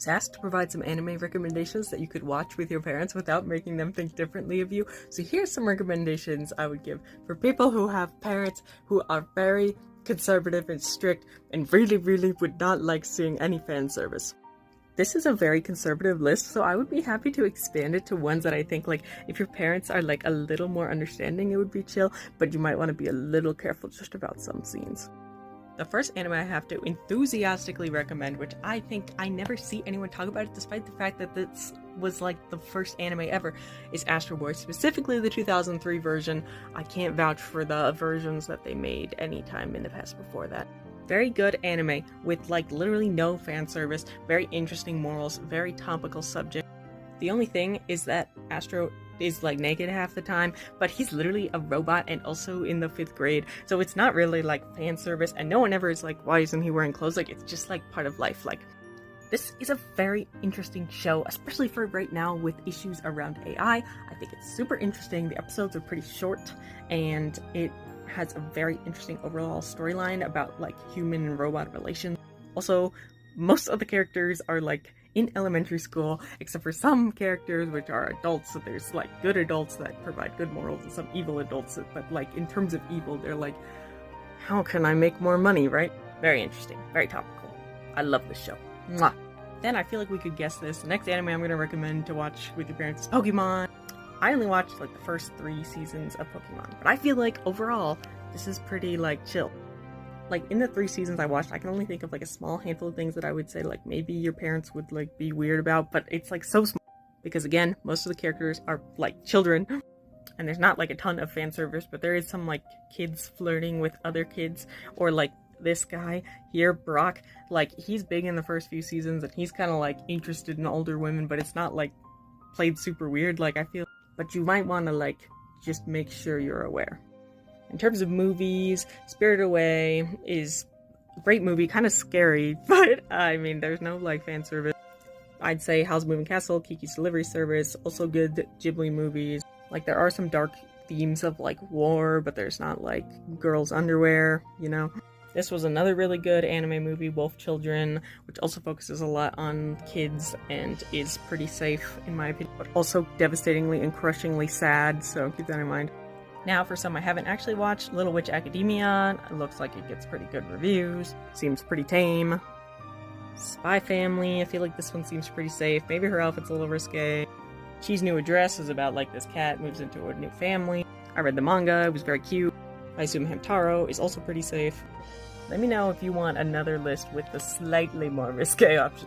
was asked to provide some anime recommendations that you could watch with your parents without making them think differently of you. So here's some recommendations I would give for people who have parents who are very conservative and strict and really would not like seeing any fan service. This is a very conservative list, so I would be happy to expand it to ones that I think, like, if your parents are like a little more understanding, it would be chill, but you might want to be a little careful just about some scenes. The first anime I have to enthusiastically recommend, which I think I never see anyone talk about it despite the fact that this was like the first anime ever, is Astro Boy, specifically the 2003 version. I can't vouch for the versions that they made anytime in the past before that. Very good anime with like literally no fan service, very interesting morals, very topical subject. The only thing is that Astro is like naked half the time, but he's literally a robot and also in the 5th grade, so it's not really like fan service, and no one ever is like, why isn't he wearing clothes? Like, it's just like part of life. Like, this is a very interesting show, especially for right now with issues around AI. I think it's super interesting. The episodes are pretty short, and it has a very interesting overall storyline about like human and robot relations. Also, most of the characters are like in elementary school, except for some characters which are adults. So there's like good adults that provide good morals and some evil adults, but like in terms of evil, they're like, how can I make more money, right? Very interesting, very topical. I love this show. Mwah. Then I feel like we could guess this. The next anime I'm going to recommend to watch with your parents is Pokemon. I only watched like the first 3 seasons of Pokemon, but I feel like overall this is pretty like chill. Like, in the 3 seasons I watched, I can only think of like a small handful of things that I would say like maybe your parents would like be weird about, but it's like so small because again, most of the characters are like children and there's not like a ton of fan service, but there is some like kids flirting with other kids, or like this guy here, Brock, like he's big in the first few seasons and he's kind of like interested in older women, but it's not like played super weird, like I feel, but you might want to like just make sure you're aware. In terms of movies, Spirited Away is a great movie, kind of scary, but I mean, there's no like fan service. I'd say Howl's Moving Castle, Kiki's Delivery Service, also good Ghibli movies. Like, there are some dark themes of like war, but there's not like girls' underwear, you know? This was another really good anime movie, Wolf Children, which also focuses a lot on kids and is pretty safe in my opinion, but also devastatingly and crushingly sad, so keep that in mind. Now for some I haven't actually watched, Little Witch Academia. It looks like it gets pretty good reviews. Seems pretty tame. Spy Family, I feel like this one seems pretty safe. Maybe her outfit's a little risque. Chi's New Address is about like this cat moves into a new family. I read the manga, it was very cute. I assume Hamtaro is also pretty safe. Let me know if you want another list with the slightly more risque options.